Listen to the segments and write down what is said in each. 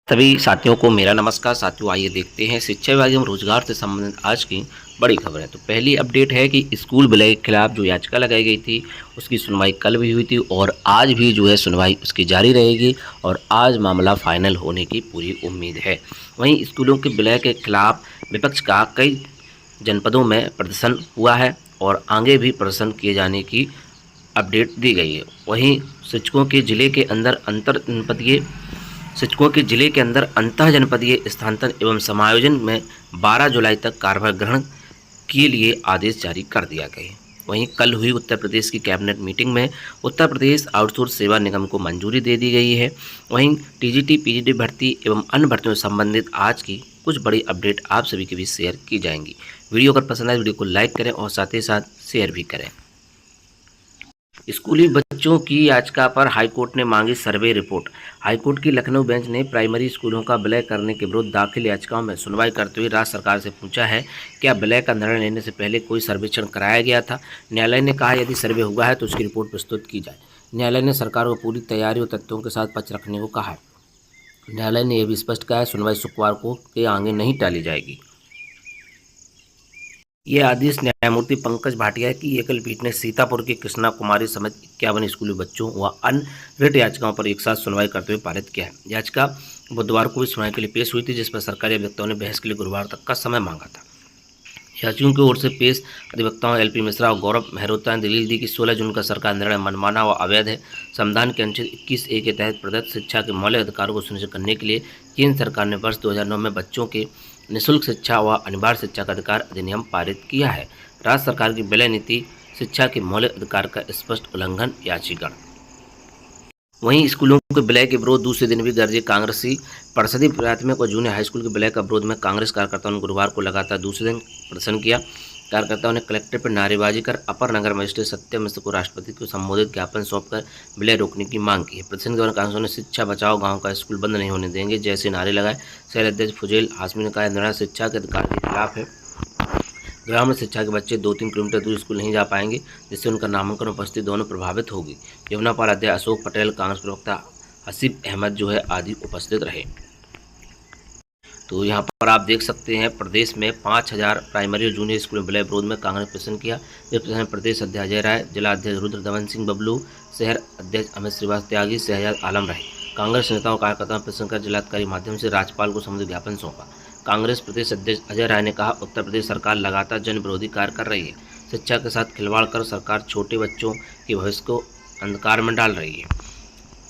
सभी साथियों को मेरा नमस्कार। साथियों, आइए देखते हैं शिक्षा विभाग एवं रोजगार से संबंधित आज की बड़ी खबर है। तो पहली अपडेट है कि स्कूल विलय के खिलाफ जो याचिका लगाई गई थी उसकी सुनवाई कल भी हुई थी और आज भी जो है सुनवाई उसकी जारी रहेगी और आज मामला फाइनल होने की पूरी उम्मीद है। वहीं स्कूलों के विलय के खिलाफ विपक्ष का कई जनपदों में प्रदर्शन हुआ है और आगे भी प्रदर्शन किए जाने की अपडेट दी गई है। वहीं शिक्षकों के जिले के अंदर अंतः जनपदीय स्थानांतरण एवं समायोजन में 12 जुलाई तक कार्यभार ग्रहण के लिए आदेश जारी कर दिया गया है। वहीं कल हुई उत्तर प्रदेश की कैबिनेट मीटिंग में उत्तर प्रदेश आउटसोर्स सेवा निगम को मंजूरी दे दी गई है। वहीं टीजीटी पीजीटी भर्ती एवं अन्य भर्तियों से संबंधित आज की कुछ बड़ी अपडेट आप सभी के बीच शेयर की जाएंगी। वीडियो अगर पसंद आए वीडियो को लाइक करें और साथ ही साथ शेयर भी करें। स्कूली बच्चों की याचिका पर हाईकोर्ट ने मांगी सर्वे रिपोर्ट। हाईकोर्ट की लखनऊ बेंच ने प्राइमरी स्कूलों का विलय करने के विरुद्ध दाखिल याचिकाओं में सुनवाई करते हुए राज्य सरकार से पूछा है क्या विलय का निर्णय लेने से पहले कोई सर्वेक्षण कराया गया था। न्यायालय ने कहा यदि सर्वे हुआ है तो उसकी रिपोर्ट प्रस्तुत की जाए। न्यायालय ने सरकार को पूरी तैयारी और तथ्यों के साथ पक्ष रखने को कहा है। न्यायालय ने यह भी स्पष्ट कहा है सुनवाई शुक्रवार को के आगे नहीं टाली जाएगी। यह आदेश न्यायमूर्ति पंकज भाटिया की एकल पीठ ने सीतापुर की कृष्णा कुमारी समेत 51 स्कूली बच्चों व अन्य रिट याचिकाओं पर एक साथ सुनवाई करते हुए पारित किया है। याचिका बुधवार को भी सुनवाई के लिए पेश हुई थी, जिस पर सरकारी अधिवक्ताओं ने बहस के लिए गुरुवार तक का समय मांगा था। याचिकों की ओर से पेश अधिवक्ताओं एलपी मिश्रा और गौरव मेहरोत्रा ने दलील दी कि 16 जून का सरकार निर्णय मनमाना व अवैध है। संविधान के अनुच्छेद 21A के तहत प्रदत्त शिक्षा के मौलिक अधिकारों को सुनिश्चित करने के लिए केंद्र सरकार ने वर्ष 2009 में बच्चों के निःशुल्क शिक्षा व अनिवार्य शिक्षा का अधिकार अधिनियम पारित किया है। राज्य सरकार की विलय नीति शिक्षा के मौलिक अधिकार का स्पष्ट उल्लंघन याचिका। वहीं स्कूलों के विलय के विरोध दूसरे दिन भी गरजे कांग्रेसी परिषदीय प्राथमिक और जूनियर हाई स्कूल के विलय का विरोध में कांग्रेस कार्यकर्ताओं ने गुरुवार को लगातार दूसरे दिन प्रदर्शन किया। कार्यकर्ताओं ने कलेक्ट्रेट पर नारेबाजी कर अपर नगर मजिस्ट्रेट सत्यम मिश्र को राष्ट्रपति को संबोधित ज्ञापन सौंपकर विलय रोकने की मांग की है। प्रदर्शन के दौरान कांग्रेस ने शिक्षा बचाओ, गाँव का स्कूल बंद नहीं होने देंगे जैसे नारे लगाए। शहर अध्यक्ष फुजेल हाशमी ने कहा निर्णय शिक्षा के अधिकार के खिलाफ है। ग्रामीण शिक्षा के बच्चे 2-3 किलोमीटर दूर स्कूल नहीं जा पाएंगे, जिससे उनका नामांकन उपस्थिति दोनों प्रभावित होगी। यमुना पाल अध्यक्ष अशोक पटेल, कांग्रेस प्रवक्ता हसीब अहमद जो है आदि उपस्थित रहे। तो यहाँ पर आप देख सकते हैं प्रदेश में 5000 प्राइमरी और जूनियर स्कूल विलय विरोध में कांग्रेस प्रदर्शन किया। इस प्रदर्शन में प्रदेश अध्यक्ष अजय राय, जिला अध्यक्ष रुद्र दमन सिंह बबलू, शहर अध्यक्ष अमित श्रीवास्तव त्यागी, शहजाद आलम रहे। कांग्रेस नेताओं कार्यकर्ताओं प्रदर्शन कर जिलाधिकारी माध्यम से राज्यपाल को संबंधित ज्ञापन सौंपा। कांग्रेस प्रदेश अध्यक्ष अजय राय ने कहा उत्तर प्रदेश सरकार लगातार जन विरोधी कार्य कर रही है। शिक्षा के साथ खिलवाड़ कर सरकार छोटे बच्चों के भविष्य को अंधकार में डाल रही है।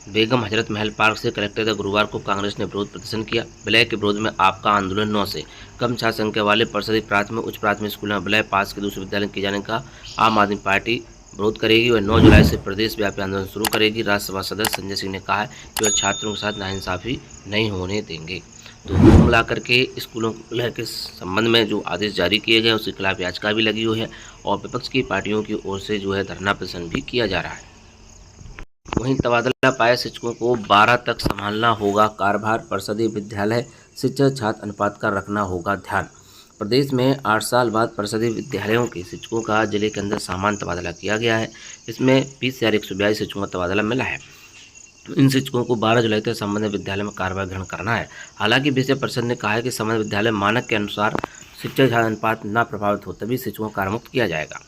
बेगम हजरत महल पार्क से कलेक्टर तक गुरुवार को कांग्रेस ने विरोध प्रदर्शन किया। विलय के विरोध में आपका आंदोलन 9 से कम छात्र संख्या वाले परिषदीय प्राथमिक उच्च प्राथमिक स्कूलों में विलय पास के दूसरे विद्यालय किए जाने का आम आदमी पार्टी विरोध करेगी और 9 जुलाई से प्रदेश व्यापी आंदोलन शुरू करेगी। राज्यसभा सदस्य संजय सिंह ने कहा है कि वह छात्रों के साथ नाइंसाफी नहीं होने देंगे। तो कुल मिलाकर के स्कूलों के संबंध में जो आदेश जारी किए गए उसके खिलाफ याचिका भी लगी हुई है और विपक्ष की पार्टियों की ओर से जो है धरना प्रदर्शन भी किया जा रहा है। वहीं तबादला पाए शिक्षकों को 12 तक संभालना होगा कार्यभार, परिषदीय विद्यालय शिक्षक छात्र अनुपात का रखना होगा ध्यान। प्रदेश में 8 साल बाद परिषदीय विद्यालयों के शिक्षकों का जिले के अंदर सामान्य तबादला किया गया है। इसमें 20,142 शिक्षकों का तबादला मिला है। इन शिक्षकों को 12 जुलाई तक संबंधित विद्यालय में कार्यभार ग्रहण करना है। हालांकि विषय परिषद ने कहा है कि संबंधित विद्यालय मानक के अनुसार शिक्षक छात्र अनुपात न प्रभावित हो तभी शिक्षकों को कार्यमुक्त किया जाएगा।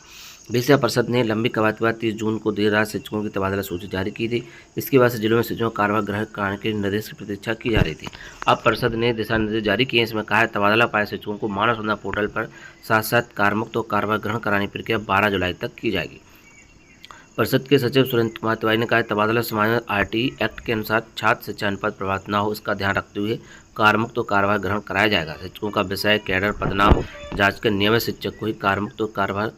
विषय परिषद ने लंबी कवायद के बाद 30 जून को देर रात शिक्षकों की तबादला सूची जारी की थी। इसके बाद से जिलों में शिक्षकों का कार्यभार ग्रहण कराने के निर्देश की प्रतीक्षा की जा रही थी। अब परिषद ने दिशा निर्देश जारी किए। इसमें कहा है तबादला पाए शिक्षकों को मानव संसाधन पोर्टल पर साथ साथ कार्यमुक्त और कार्यभार ग्रहण कराने की प्रक्रिया 12 जुलाई तक की जाएगी। परिषद के सचिव सुरेंद्र कुमार तिवारी ने कहा तबादला समायोजन आरटी एक्ट के अनुसार छात्र शिक्षा अनुपात प्रभावित न हो इसका ध्यान रखते हुए कार्यमुक्त और कार्यभार ग्रहण कराया जाएगा। शिक्षकों का विषय कैडर पदनाम जांच कर नियमित शिक्षक को ही कार्यमुक्त और कार्यभार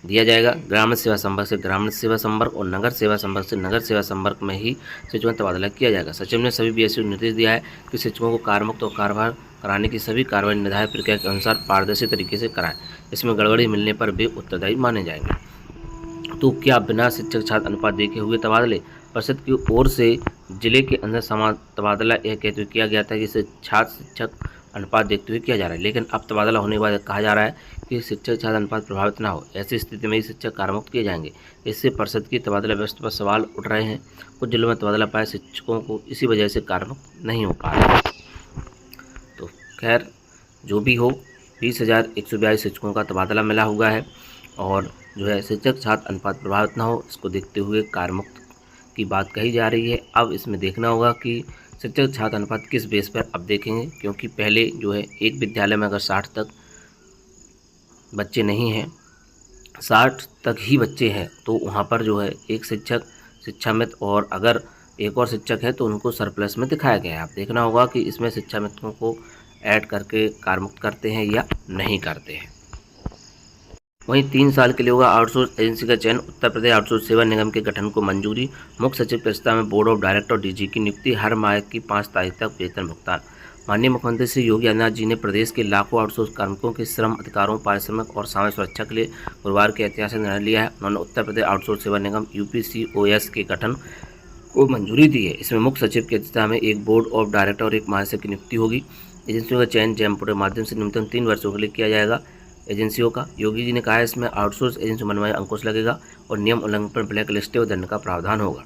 दिया जाएगा। ग्रामीण सेवा संवर्ग से ग्रामीण सेवा संवर्ग और नगर सेवा संवर्ग से नगर सेवा संवर्ग में ही शिक्षकों का तबादला किया जाएगा। सचिव ने सभी बीएसयू को निर्देश दिया है कि शिक्षकों को कार्यमुक्त और कार्यभार कराने की सभी कार्रवाई निर्धारित प्रक्रिया के अनुसार पारदर्शी तरीके से कराएं। इसमें गड़बड़ी मिलने पर भी उत्तरदायी माने जाएंगे। तो क्या बिना शिक्षक छात्र अनुपात देखे हुए तबादले? परिषद की ओर से जिले के अंदर समान तबादला यह कहते हुए किया गया था कि इसे छात्र शिक्षक अनुपात देखते हुए किया जा रहा है, लेकिन अब तबादला होने के बाद कहा जा रहा है कि शिक्षक छात्र अनुपात प्रभावित ना हो। ऐसी स्थिति में ही शिक्षक कार्यमुक्त किए जाएंगे। इससे परिषद की तबादला व्यवस्था पर सवाल उठ रहे हैं। कुछ जिलों में तबादला पाए शिक्षकों को इसी वजह से कार्यमुक्त नहीं हो पा रहा है। खैर जो भी हो, 20,142 शिक्षकों का तबादला मिला हुआ है और जो है शिक्षक छात्र अनुपात प्रभावित ना हो, इसको देखते हुए कार्यमुक्त की बात कही जा रही है। अब इसमें देखना होगा कि शिक्षक छात्र अनुपात किस बेस पर अब देखेंगे, क्योंकि पहले जो है एक विद्यालय में अगर 60 तक बच्चे नहीं हैं, 60 तक ही बच्चे हैं, तो वहाँ पर जो है एक शिक्षक शिक्षामित्र और अगर एक और शिक्षक है तो उनको सरप्लस में दिखाया गया है। आप देखना होगा कि इसमें शिक्षामित्रों को ऐड करके कार्यमुक्त करते हैं या नहीं करते हैं। वहीं 3 साल के लिए होगा आउटसोर्स एजेंसी का चयन। उत्तर प्रदेश आउटसोर्स सेवा निगम के गठन को मंजूरी। मुख्य सचिव के प्रस्ताव में बोर्ड ऑफ डायरेक्टर और डीजी की नियुक्ति। हर माह की 5 तारीख तक वेतन भुगतान। माननीय मुख्यमंत्री श्री योगी आदित्यनाथ जी ने प्रदेश के लाखों आउटसोर्स कार्मिकों के श्रम अधिकारों, पारिश्रमिक और सामाजिक सुरक्षा के लिए गुरुवार के ऐतिहासिक निर्णय लिया है। उन्होंने उत्तर प्रदेश आउटसोर्स सेवा निगम UPCOS के गठन को मंजूरी दी है। इसमें मुख्य सचिव की अध्यक्षता में एक बोर्ड ऑफ डायरेक्टर और एक महासचिव की नियुक्ति होगी। एजेंसियों का चयन जैम पोर्टल के माध्यम से न्यूनतम 3 वर्षों के लिए किया जाएगा। एजेंसियों का योगी जी ने कहा है इसमें आउटसोर्स एजेंसी बनवाई अंकुश लगेगा और नियम उल्लंघन पर ब्लैक लिस्ट और दंड का प्रावधान होगा।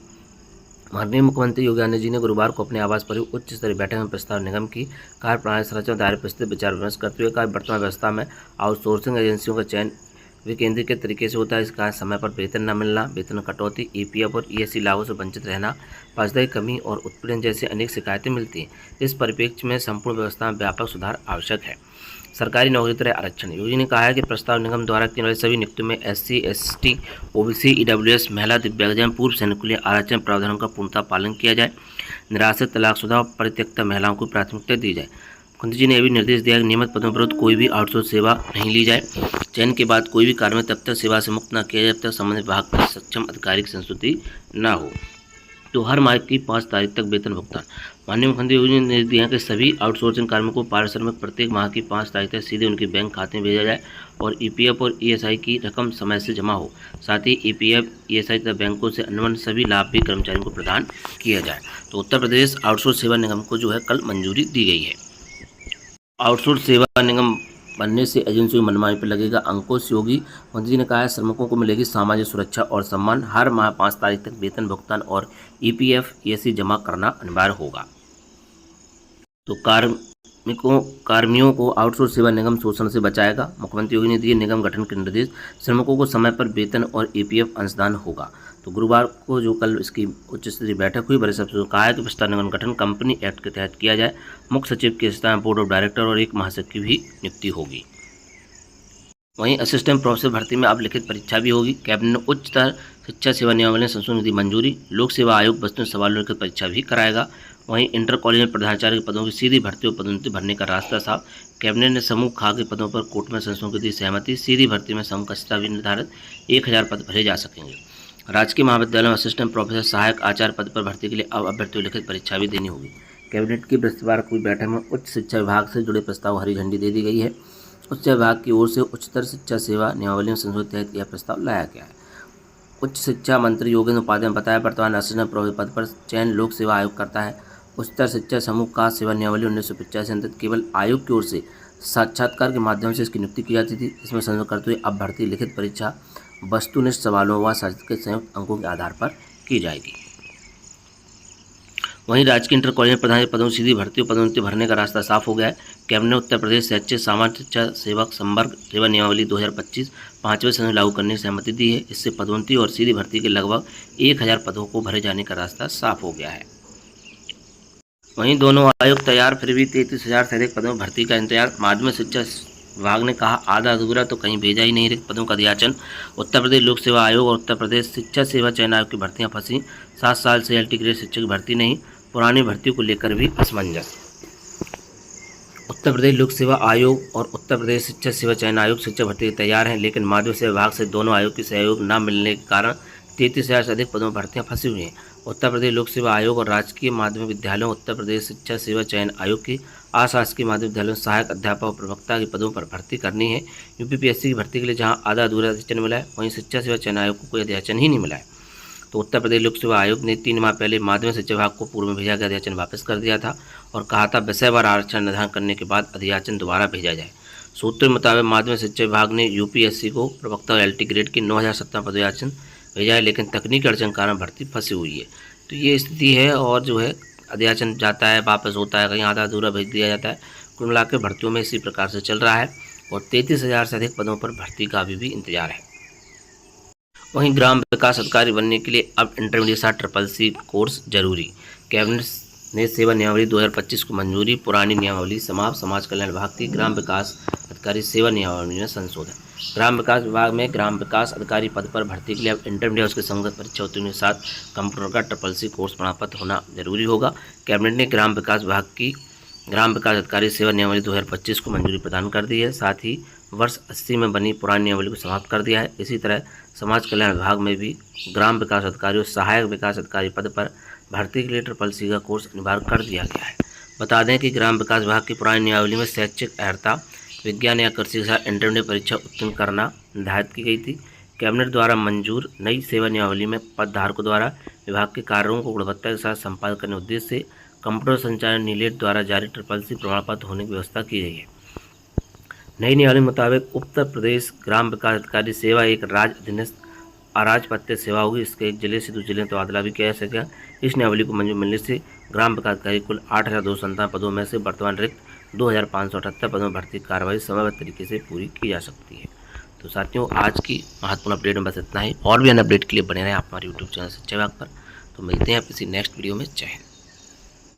माननीय मुख्यमंत्री योगी आदित्यनाथ जी ने गुरुवार को अपने आवास पर उच्च स्तरीय बैठक में प्रस्ताव निगम की कार्यप्रणाली संरचना दायरे पर स्थित विचार विमर्श करते हुए कहा, वर्तमान व्यवस्था में आउटसोर्सिंग एजेंसियों का चयन विकेंद्रीकृत तरीके से होता है। इसका समय पर वेतन न मिलना, वेतन कटौती, EPF और ESC लाभों से वंचित रहना, पारदर्शिता की कमी और उत्पीड़न जैसी अनेक शिकायतें मिलती हैं। इस परिप्रेक्ष्य में संपूर्ण व्यवस्था में व्यापक सुधार आवश्यक है। सरकारी नौकरी तरह आरक्षण। योगी ने कहा है कि प्रस्ताव निगम द्वारा की वाली सभी नियुक्तियों में SC, ST, OBC, EWS, महिला, दिव्यांगजन, पूर्व सैनिकों के लिए आरक्षण प्रावधानों का पूर्णतः पालन किया जाए। निराश्रित, तलाकशुदा और परित्यक्ता महिलाओं को प्राथमिकता दी जाए। मुख्यमंत्री जी ने यह भी निर्देश दिया कि नियमित पदों पर कोई भी आउटसोर्स सेवा नहीं ली जाए। चयन के बाद कोई भी कार्य तब तक सेवा से मुक्त न किया जाए जब तक संबंधित विभाग का सक्षम अधिकारी की संस्तुति न हो। तो हर माह की 5 तारीख तक वेतन भुगतान। माननीय मुख्यमंत्री योगी ने निर्देश दिया कि सभी आउटसोर्सिंग कार्मिकों को पारिश्रमिक प्रत्येक माह की 5 तारीख तक सीधे उनके बैंक खाते में भेजा जाए और EPF और ESI की रकम समय से जमा हो। साथ ही EPF, ESI तथा बैंकों से अनुबंध सभी लाभ भी कर्मचारियों को प्रदान किया जाए। तो उत्तर प्रदेश आउटसोर्स सेवा निगम को जो है कल मंजूरी दी गई है। आउटसोर्स सेवा निगम बनने से एजेंसियों की मनमानी पर लगेगा अंकुश। योगी मोदी जी ने कहा है श्रमिकों को मिलेगी सामाजिक सुरक्षा और सम्मान। हर माह 5 तारीख तक वेतन भुगतान और EPF, ESC जमा करना अनिवार्य होगा। तो कर्मियों को आउटसोर्स सेवा निगम शोषण से बचाएगा। मुख्यमंत्री योगी ने दिए निगम गठन के निर्देश। श्रमिकों को समय पर वेतन और EPF अंशदान होगा। तो गुरुवार को जो कल इसकी उच्च स्तरीय बैठक हुई, बड़े सचिव ने कहा है कि प्रस्ताव निगम गठन कंपनी एक्ट के तहत किया जाए। मुख्य सचिव की अध्यक्षता में बोर्ड ऑफ डायरेक्टर और एक महासचिव की भी नियुक्ति होगी। वहीं असिस्टेंट प्रोफेसर भर्ती में अब लिखित परीक्षा भी होगी। कैबिनेट ने उच्चतर शिक्षा सेवा नियमावली संशोधन की दी मंजूरी। लोक सेवा आयोग वस्तु सवाल लिखित परीक्षा भी कराएगा। वहीं इंटर कॉलेज में प्रधानाचार्य के पदों की सीधी भर्ती और पदोन्नति भरने का रास्ता साफ। कैबिनेट ने समूह खा के पदों पर कोर्ट में संशोधन की दी सहमति। सीधी भर्ती में समूह कक्षता भी निर्धारित 1000 पद भरे जा सकेंगे। राजकीय महाविद्यालय में असिस्टेंट प्रोफेसर सहायक आचार्य पद पर भर्ती के लिए अब अभ्यर्थियों लिखित परीक्षा भी देनी होगी। कैबिनेट की बृहस्पतिवार को हुई बैठक में उच्च शिक्षा विभाग से जुड़े प्रस्ताव हरी झंडी दे दी गई है। उच्च विभाग की ओर से उच्चतर शिक्षा सेवा नियमावली में संशोधन के तहत यह प्रस्ताव लाया गया है। उच्च शिक्षा मंत्री योगेंद्र उपाध्याय ने बताया, वर्तमान असिस्टेंट प्रोफेसर पद पर चयन लोक सेवा आयोग करता है। उच्चतर शिक्षा समूह का सेवा नियमावली 1985 से अंतर्गत केवल आयोग की ओर से साक्षात्कार के माध्यम से इसकी नियुक्ति की जाती थी। इसमें संशोधन करते हुए अब भर्ती लिखित परीक्षा वस्तुनिष्ठ सवालों व साहित्य के संयुक्त अंकों के आधार पर की जाएगी। वहीं राजकीय इंटर कॉलेज में प्रधान पदों की सीधी भर्ती और पदोन्नति भरने का रास्ता साफ हो गया है। कैबिनेट ने उत्तर प्रदेश शैक्षिक सामान्य शिक्षा सेवक संवर्ग सेवा नियमावली 2025 5वें संशोधन लागू करने की सहमति दी है। इससे पदोन्नति और सीधी भर्ती के लगभग 1000 पदों को भरे जाने का रास्ता साफ हो गया है। वहीं दोनों आयोग तैयार, फिर भी 33,000 से अधिक पदों में भर्ती का इंतजार। माध्यमिक शिक्षा विभाग ने कहा आधा अधूरा तो कहीं भेजा ही नहीं रिक्त पदों का अध्याचन। उत्तर प्रदेश लोक सेवा आयोग और उत्तर प्रदेश शिक्षा सेवा चयन आयोग की भर्तियां फंसी। 7 साल से LT ग्रेड शिक्षक की भर्ती नहीं। पुरानी भर्तियों को लेकर भी असमंजस। उत्तर प्रदेश लोक सेवा आयोग और उत्तर प्रदेश शिक्षा सेवा चयन आयोग शिक्षक भर्ती के तैयार हैं, लेकिन माध्यमिक सेवा विभाग से दोनों आयोग की सहयोग न मिलने के कारण 33,000 से अधिक पदों में भर्तियां फंसी हुई हैं। उत्तर प्रदेश लोक सेवा आयोग और राजकीय माध्यमिक विद्यालयों उत्तर प्रदेश शिक्षा सेवा चयन आयोग की अशासकीय माध्यमिक विद्यालयों सहायक अध्यापक और प्रवक्ता के पदों पर भर्ती करनी है। UPPSC की भर्ती के लिए जहां आधा अधूरा अध्याचन मिला है, वहीं शिक्षा सेवा चयन आयोग को कोई अध्याचन ही नहीं मिला है। तो उत्तर प्रदेश लोक सेवा आयोग ने 3 माह पहले माध्यमिक शिक्षा विभाग को पूर्व में भेजा गया अध्याचन वापस कर दिया था और कहा था विषयवार आरक्षण निर्धारण करने के बाद अध्याचन दोबारा भेजा जाए। सूत्रों के मुताबिक माध्यमिक शिक्षा विभाग ने UPSC को प्रवक्ता और LT ग्रेड के 9017 पदयाचन भेजा है, लेकिन तकनीकी अड़चन कारण भर्ती फंसी हुई है। तो ये स्थिति है और जो है अध्याचन जाता है, वापस होता है, कहीं आधा अधूरा भेज दिया जाता है। कुल मिला के भर्तियों में इसी प्रकार से चल रहा है और 33,000 से अधिक पदों पर भर्ती का अभी भी इंतजार है। वहीं ग्राम विकास अधिकारी बनने के लिए अब इंटरमीडिएट साथ CCC कोर्स जरूरी। कैबिनेट ने सेवा नियमावली 2025 को मंजूरी, पुरानी नियमावली समाप्त। समाज कल्याण विभाग की ग्राम विकास अधिकारी सेवा नियमावली में संशोधन। ग्राम विकास विभाग में ग्राम विकास अधिकारी पद पर भर्ती के लिए अब इंटरमीडिएट उसके संगत परीक्षा उत्तीर्ण के साथ कंप्यूटर का CCC कोर्स प्रमाण पत्र होना जरूरी होगा। कैबिनेट ने ग्राम विकास विभाग की ग्राम विकास अधिकारी सेवा नियमावली 2025 को मंजूरी प्रदान कर दी है। साथ ही वर्ष 80 में बनी पुरानी नियमावली को समाप्त कर दिया है। इसी तरह समाज कल्याण विभाग में भी ग्राम विकास अधिकारी और सहायक विकास अधिकारी पद पर भर्ती के लिए CCC का कोर्स अनिवार्य कर दिया गया है। बता दें कि ग्राम विकास विभाग की पुरानी नियमावली में शैक्षिक अर्हता विज्ञान या कृषि के साथ इंटरमीडिएट परीक्षा उत्तीर्ण करना निर्धारित की गई थी। कैबिनेट द्वारा मंजूर नई सेवा नियमावली में पदधारकों द्वारा विभाग के कार्यों को गुणवत्ता के साथ संपादित करने के उद्देश्य से कंप्यूटर संचालन नीलेट द्वारा जारी CCC प्रमाण पत्र होने की व्यवस्था की गई है। नई नियमावली के मुताबिक उत्तर प्रदेश ग्राम विकास अधिकारी सेवा एक राज्य अधीनस्थ अराजपत्य सेवा होगी। इसके एक जिले से दूसरे जिले में तबादला भी किया जा सकेगा। इस नियमावली को मंजूरी मिलने से ग्राम विकास अधिकारी कुल 8,257 पदों में से वर्तमान रिक्त 2,578 पदों में भर्ती कार्रवाई समयबद्ध तरीके से पूरी की जा सकती है। तो साथियों, आज की महत्वपूर्ण अपडेट में बस इतना ही। और भी अन्य अपडेट के लिए बने रहें आप हमारे YouTube चैनल सच्चाई विभाग पर। तो मिलते हैं आप किसी नेक्स्ट वीडियो में। जय हिंद।